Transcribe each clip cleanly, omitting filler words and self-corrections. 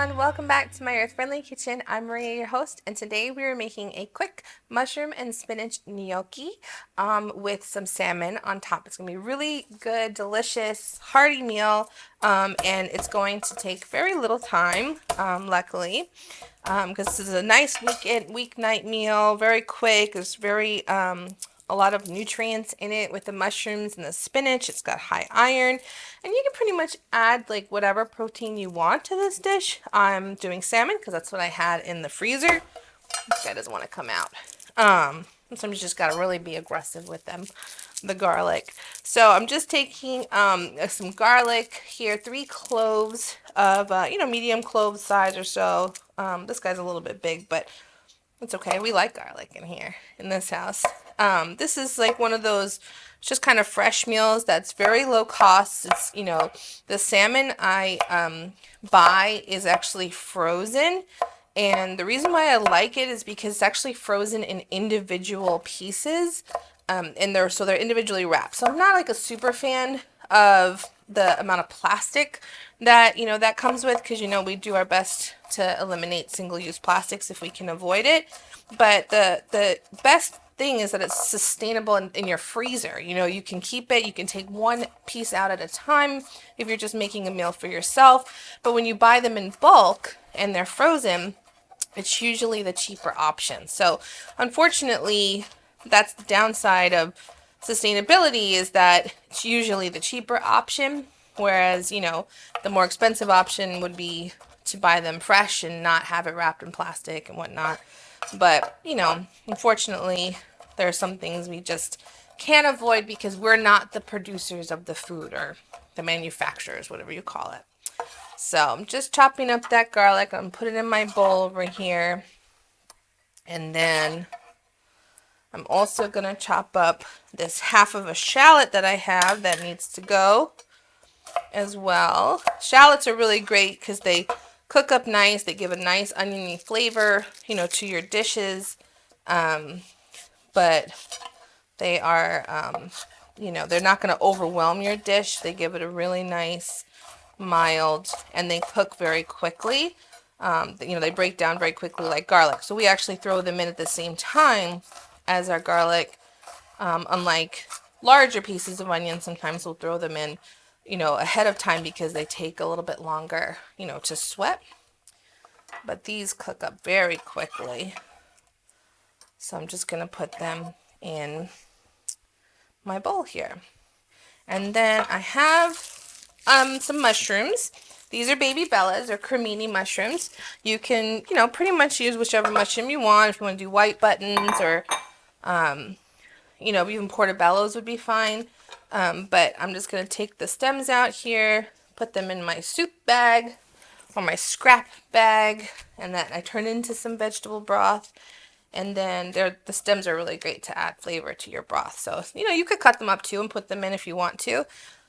everyone, welcome back to my Earth Friendly Kitchen. I'm Maria, your host, and today we are making a quick mushroom and spinach gnocchi with some salmon on top. It's going to be a really good, delicious, hearty meal, and it's going to take very little time, luckily, because this is a nice weeknight meal, very quick. It's very a lot of nutrients in it with the mushrooms and the spinach. It's got high iron, and you can pretty much add like whatever protein you want to this dish. I'm doing salmon because that's what I had in the freezer. This guy doesn't want to come out. Sometimes you just got to really be aggressive with them. The garlic. So I'm just taking some garlic here, 3 cloves of medium clove size or so. This guy's a little bit big, but it's okay. We like garlic in here in this house. This is like one of those just kind of fresh meals that's very low cost. It's, the salmon I buy is actually frozen. And the reason why I like it is because it's actually frozen in individual pieces. And they're individually wrapped. So I'm not like a super fan of the amount of plastic that that comes with, because we do our best to eliminate single-use plastics if we can avoid it. But the best thing is that it's sustainable in your freezer. You can keep it, you can take one piece out at a time if you're just making a meal for yourself. But when you buy them in bulk and they're frozen, it's usually the cheaper option. So unfortunately, that's the downside of sustainability, is that it's usually the cheaper option, whereas the more expensive option would be to buy them fresh and not have it wrapped in plastic and whatnot. But unfortunately, there are some things we just can't avoid because we're not the producers of the food, or the manufacturers, whatever you call it. So I'm just chopping up that garlic. I'm putting it in my bowl over here, and then I'm also going to chop up this half of a shallot that I have that needs to go as well. Shallots are really great because they cook up nice. They give a nice oniony flavor, to your dishes. But they are, they're not going to overwhelm your dish. They give it a really nice, mild, and they cook very quickly. They break down very quickly like garlic. So we actually throw them in at the same time as our garlic. Unlike larger pieces of onion, sometimes we'll throw them in, ahead of time because they take a little bit longer, to sweat. But these cook up very quickly. So I'm just going to put them in my bowl here. And then I have some mushrooms. These are baby bellas, or cremini mushrooms. You can, pretty much use whichever mushroom you want. If you want to do white buttons, or even portobellos would be fine. But I'm just going to take the stems out here, put them in my soup bag or my scrap bag, and then I turn into some vegetable broth. And then the stems are really great to add flavor to your broth. So, you could cut them up too and put them in if you want to.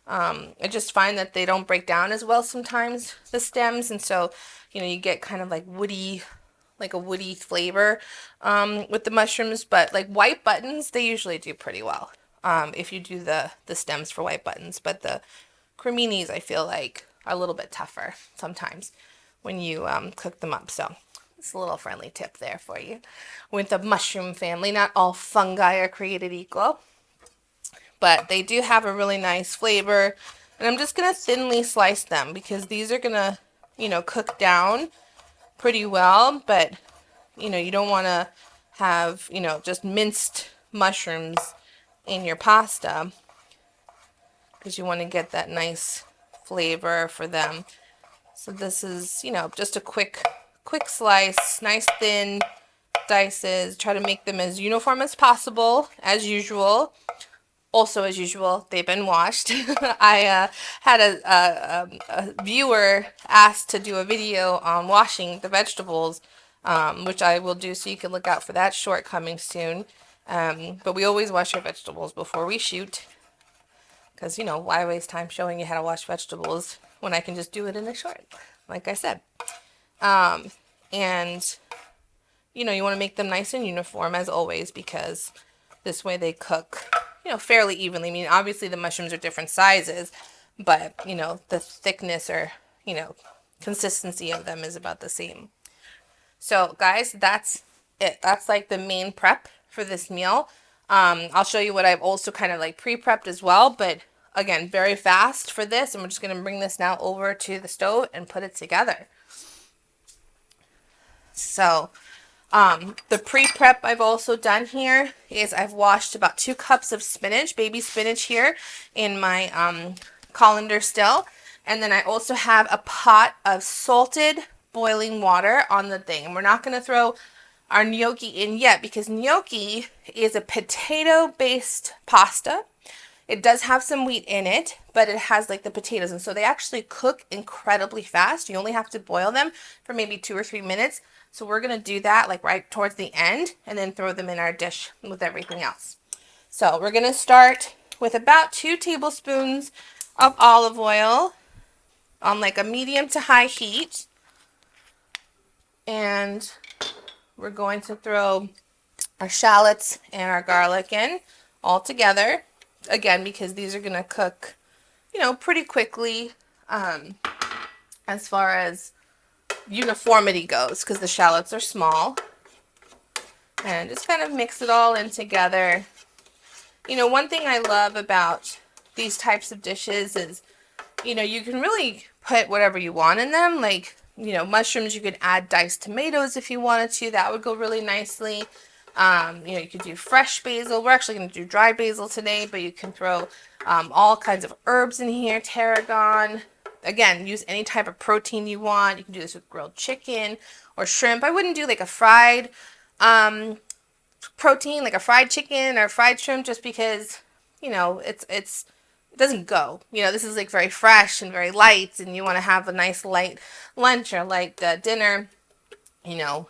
I just find that they don't break down as well sometimes, the stems. And so, you get kind of like a woody flavor with the mushrooms. But like white buttons, they usually do pretty well if you do the stems for white buttons. But the creminis, I feel like, are a little bit tougher sometimes when you cook them up. So it's a little friendly tip there for you with the mushroom family. Not all fungi are created equal, but they do have a really nice flavor. And I'm just going to thinly slice them because these are going to, cook down pretty well. But, you don't want to have, just minced mushrooms in your pasta, because you want to get that nice flavor for them. So this is, just a quick slice, nice thin dices. Try to make them as uniform as possible, as usual. Also, as usual, they've been washed. I had a viewer asked to do a video on washing the vegetables, which I will do, so you can look out for that short coming soon. But we always wash our vegetables before we shoot, because, why waste time showing you how to wash vegetables when I can just do it in a short, like I said. And, you want to make them nice and uniform, as always, because this way they cook, fairly evenly. I mean, obviously the mushrooms are different sizes, but, the thickness, or, consistency of them is about the same. So guys, that's it. That's like the main prep for this meal. I'll show you what I've also kind of like pre-prepped as well, but again, very fast for this. And we're just going to bring this now over to the stove and put it together. So the pre-prep I've also done here is I've washed about 2 cups of spinach, baby spinach here in my colander still. And then I also have a pot of salted boiling water on the thing. And we're not going to throw our gnocchi in yet because gnocchi is a potato-based pasta. It does have some wheat in it, but it has like the potatoes. And so they actually cook incredibly fast. You only have to boil them for maybe 2 or 3 minutes. So we're going to do that like right towards the end and then throw them in our dish with everything else. So we're going to start with about 2 tablespoons of olive oil on like a medium to high heat. And we're going to throw our shallots and our garlic in all together. Again, because these are going to cook, you know, pretty quickly as far as uniformity goes, because the shallots are small. And just kind of mix it all in together. You know, one thing I love about these types of dishes is, you know, you can really put whatever you want in them. Like, you know, mushrooms, you could add diced tomatoes if you wanted to. That would go really nicely. You know, you could do fresh basil. We're actually going to do dry basil today, but you can throw all kinds of herbs in here, tarragon. Again, use any type of protein you want. You can do this with grilled chicken or shrimp. I wouldn't do like a fried protein, like a fried chicken or fried shrimp, just because, you know, it doesn't go. You know, this is like very fresh and very light, and you want to have a nice light lunch or light dinner. You know,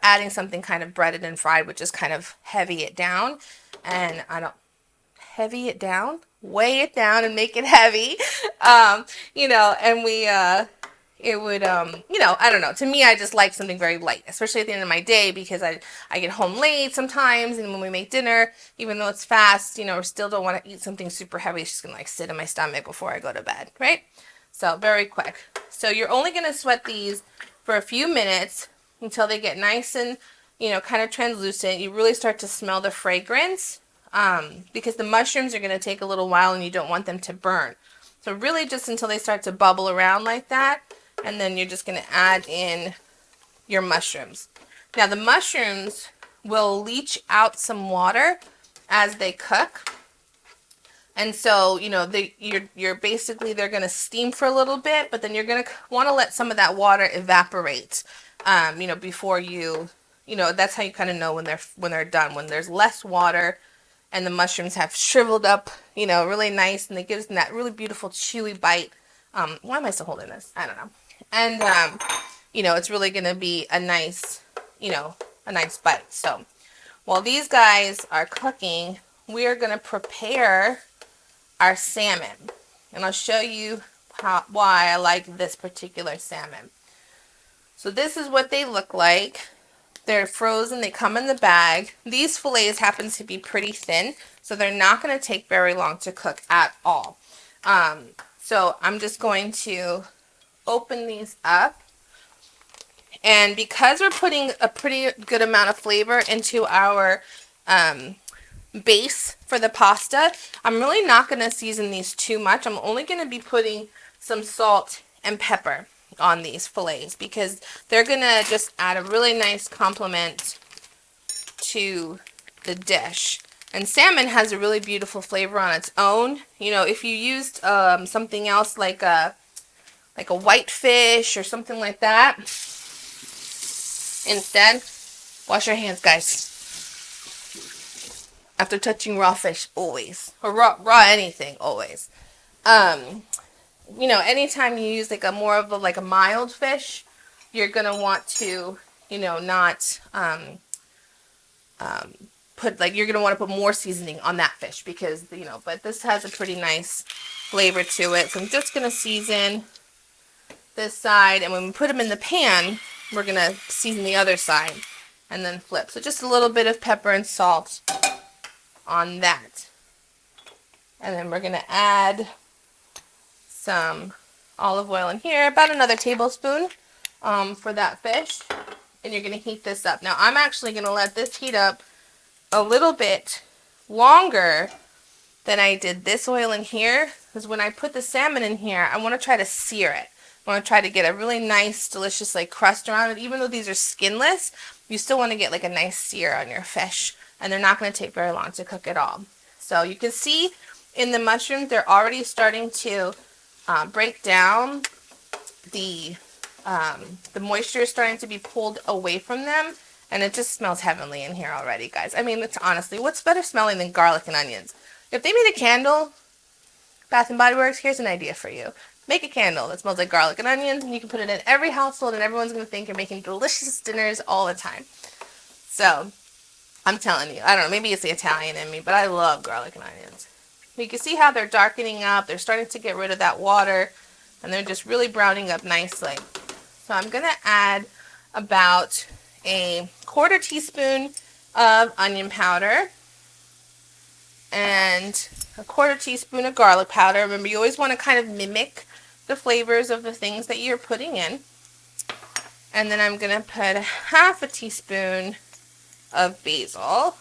adding something kind of breaded and fried would just kind of heavy it down. And I don't heavy it down, weigh it down and make it heavy. You know, and it would, you know, I don't know. To me, I just like something very light, especially at the end of my day, because I get home late sometimes, and when we make dinner, even though it's fast, you know, we still don't want to eat something super heavy. It's just going to like sit in my stomach before I go to bed, right? So very quick. So you're only going to sweat these for a few minutes until they get nice and, you know, kind of translucent. You really start to smell the fragrance because the mushrooms are going to take a little while and you don't want them to burn. So really just until they start to bubble around like that, and then you're just going to add in your mushrooms. Now the mushrooms will leach out some water as they cook. And so, you know, you're basically, they're going to steam for a little bit, but then you're going to want to let some of that water evaporate, you know, before you know, that's how you kind of know when they're done, when there's less water and the mushrooms have shriveled up, you know, really nice, and it gives them that really beautiful chewy bite. Why am I still holding this? I don't know. And, you know, it's really going to be a nice, you know, a nice bite. So while these guys are cooking, we are going to prepare our salmon, and I'll show you why I like this particular salmon. So this is what they look like. They're frozen. They come in the bag. These fillets happen to be pretty thin, so they're not going to take very long to cook at all. So I'm just going to open these up, and because we're putting a pretty good amount of flavor into our base for the pasta, I'm really not going to season these too much. I'm only going to be putting some salt and pepper on these fillets because they're going to just add a really nice complement to the dish. And salmon has a really beautiful flavor on its own. You know, if you used something else like a white fish or something like that instead, wash your hands, guys. After touching raw fish, always. Or raw anything, always. You know, anytime you use like a more of a mild fish, you're going to want to, you know, not you're going to want to put more seasoning on that fish because, you know, but this has a pretty nice flavor to it. So I'm just going to season this side, and when we put them in the pan, we're going to season the other side and then flip. So just a little bit of pepper and salt on that. And then we're going to add some olive oil in here, about another tablespoon for that fish. And you're going to heat this up. Now, I'm actually going to let this heat up a little bit longer than I did this oil in here, because when I put the salmon in here, I want to try to sear it. I want to try to get a really nice, delicious like crust around it. Even though these are skinless, you still want to get like a nice sear on your fish, and they're not going to take very long to cook at all. So you can see in the mushrooms, they're already starting to break down. The moisture is starting to be pulled away from them, and it just smells heavenly in here already, guys. I mean, it's honestly, what's better smelling than garlic and onions? If they made a candle, Bath & Body Works, here's an idea for you. Make a candle that smells like garlic and onions, and you can put it in every household, and everyone's going to think you're making delicious dinners all the time. So, I'm telling you, I don't know, maybe it's the Italian in me, but I love garlic and onions. You can see how they're darkening up. They're starting to get rid of that water, and they're just really browning up nicely. So I'm going to add about a 1/4 teaspoon of onion powder and a 1/4 teaspoon of garlic powder. Remember, you always want to kind of mimic the flavors of the things that you're putting in. And then I'm going to put 1/2 teaspoon of basil.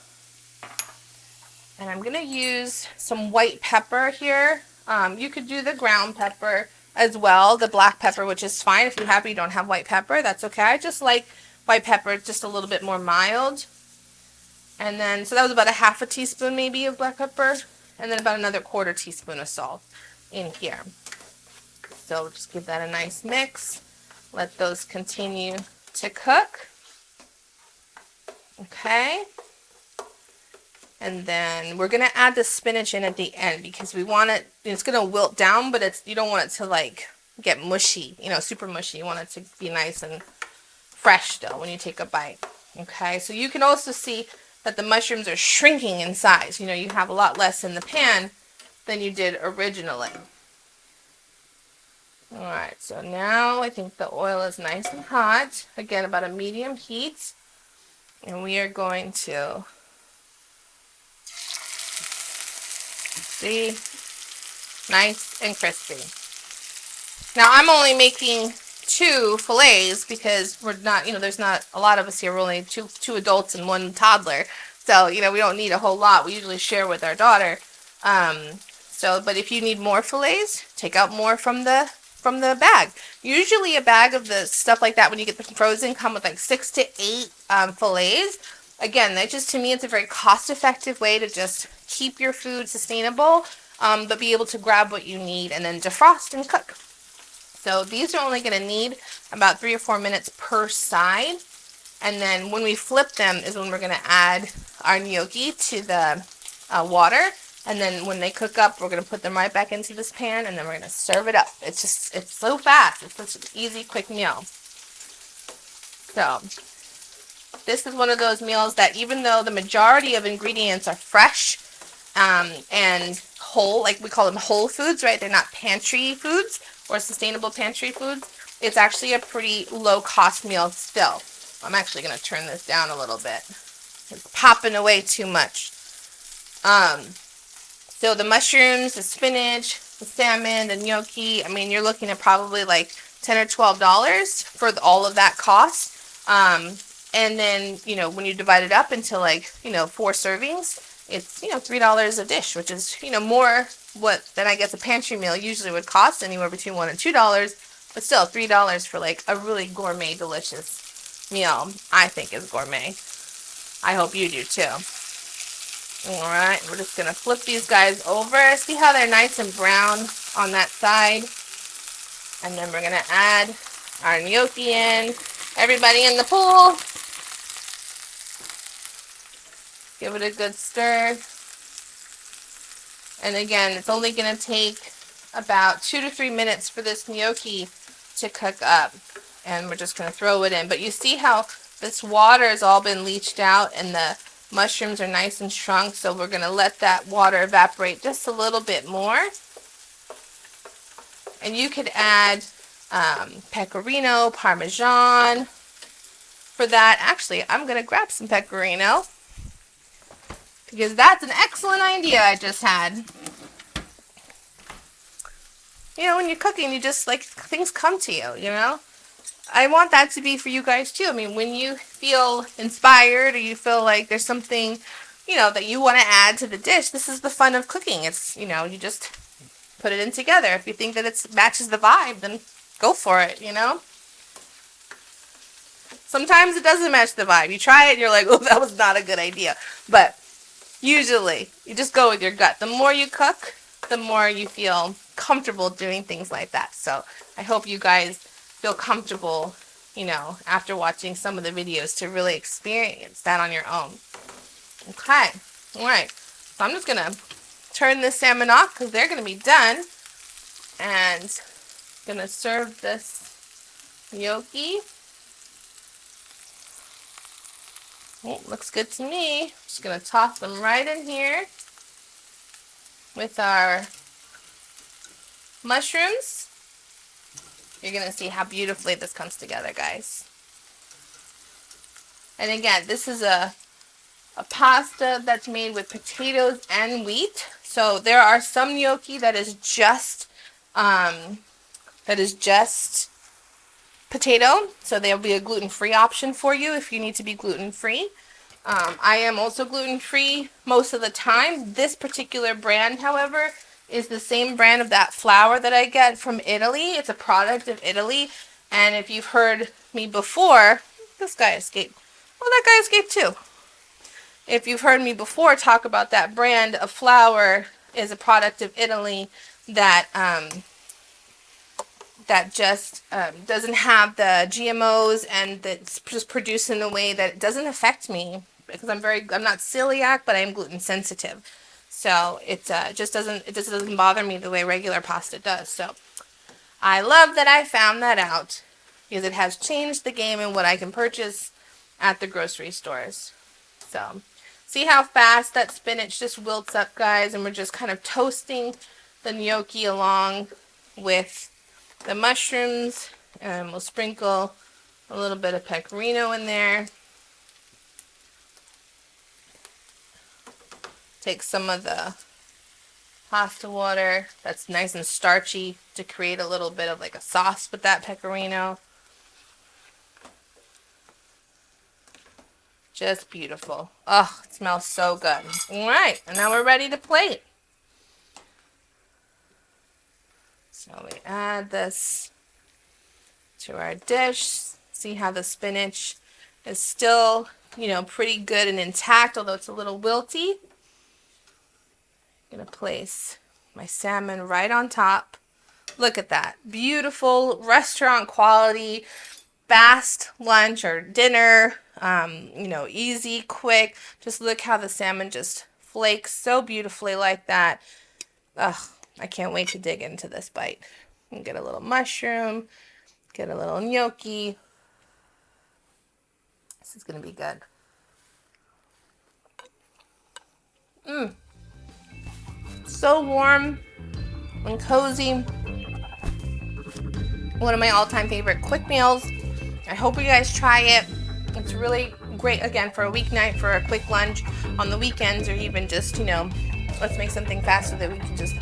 And I'm going to use some white pepper here. You could do the ground pepper as well, the black pepper, which is fine. If you don't have white pepper, that's okay. I just like white pepper, just a little bit more mild. And then, so that was about a 1/2 teaspoon maybe of black pepper, and then about another 1/4 teaspoon of salt in here. So just give that a nice mix. Let those continue to cook. Okay. And then we're going to add the spinach in at the end, because we want it, it's going to wilt down, but you don't want it to like get mushy, super mushy. You want it to be nice and fresh still when you take a bite. Okay, so you can also see that the mushrooms are shrinking in size. You have a lot less in the pan than you did originally. Alright, so now I think the oil is nice and hot. Again, about a medium heat. And we are going to see, nice and crispy. Now I'm only making 2 fillets because we're not, there's not a lot of us here. We're only two adults and 1 toddler. So, we don't need a whole lot. We usually share with our daughter. But if you need more fillets, take out more from the bag. Usually a bag of the stuff like that, when you get them frozen, come with like 6 to 8 fillets. Again, that just, to me, it's a very cost-effective way to just keep your food sustainable, but be able to grab what you need and then defrost and cook. So these are only going to need about 3 or 4 minutes per side. And then when we flip them is when we're going to add our gnocchi to the water. And then when they cook up, we're going to put them right back into this pan, and then we're going to serve it up. It's so fast. It's such an easy, quick meal. So this is one of those meals that, even though the majority of ingredients are fresh and whole, like we call them whole foods, right? They're not pantry foods or sustainable pantry foods. It's actually a pretty low cost meal still. I'm actually going to turn this down a little bit. It's popping away too much. So the mushrooms, the spinach, the salmon, the gnocchi, I mean, you're looking at probably like $10 or $12 for all of that cost. And then, when you divide it up into like, 4 servings, it's, $3 a dish, which is, more than I guess a pantry meal usually would cost, anywhere between $1 and $2, but still $3 for like a really gourmet, delicious meal, I think is gourmet. I hope you do too. Alright, we're just going to flip these guys over. See how they're nice and brown on that side? And then we're going to add our gnocchi in. Everybody in the pool, give it a good stir. And again, it's only going to take about 2 to 3 minutes for this gnocchi to cook up. And we're just going to throw it in. But you see how this water has all been leached out and the mushrooms are nice and shrunk, so we're going to let that water evaporate just a little bit more. And you could add pecorino, Parmesan for that. Actually, I'm going to grab some pecorino, because that's an excellent idea I just had. you know, when you're cooking, you just like things come to you, you know? I want that to be for you guys too. I mean, when you feel inspired or you feel like there's something, you know, that you want to add to the dish, this is the fun of cooking. It's, you know, you just put it in together. If you think that it matches the vibe, then go for it, you know? Sometimes it doesn't match the vibe. You try it and you're like, oh, that was not a good idea. But usually, you just go with your gut. The more you cook, the more you feel comfortable doing things like that. So I hope you guys feel comfortable, you know, after watching some of the videos to really experience that on your own. Okay. All right. So I'm just going to turn this salmon off because they're going to be done. And going to serve this gnocchi. Oh, looks good to me. Just going to toss them right in here with our mushrooms. You're going to see how beautifully this comes together, guys. And again, this is a pasta that's made with potatoes and wheat. So there are some gnocchi that is just potato. So there'll be a gluten-free option for you if you need to be gluten-free. I am also gluten-free most of the time. This particular brand, however, is the same brand of that flour that I get from Italy. It's a product of Italy. And if you've heard me before, this guy escaped. Well, that guy escaped too. If you've heard me before talk about that brand of flour is a product of Italy that just doesn't have the GMOs and that's just produced in a way that it doesn't affect me because I'm not celiac, but I am gluten sensitive. So it just doesn't bother me the way regular pasta does. So I love that I found that out because it has changed the game in what I can purchase at the grocery stores. So see how fast that spinach just wilts up, guys, and we're just kind of toasting the gnocchi along with the mushrooms, and we'll sprinkle a little bit of pecorino in there. Take some of the pasta water that's nice and starchy to create a little bit of like a sauce with that pecorino. Just beautiful. Oh, it smells so good. All right, and now we're ready to plate. So we add this to our dish. See how the spinach is still, you know, pretty good and intact, although it's a little wilty. I'm going to place my salmon right on top. Look at that. Beautiful restaurant quality, fast lunch or dinner. You know, easy, quick. Just look how the salmon just flakes so beautifully like that. Ugh, I can't wait to dig into this bite. And get a little mushroom, get a little gnocchi. This is going to be good. So warm and cozy. One of my all-time favorite quick meals. I hope you guys try it. It's really great, again, for a weeknight, for a quick lunch on the weekends, or even just, you know, let's make something fast so that we can just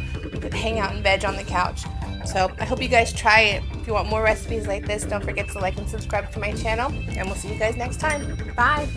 hang out and veg on the couch. So I hope you guys try it. If you want more recipes like this, don't forget to like and subscribe to my channel, and we'll see you guys next time. Bye.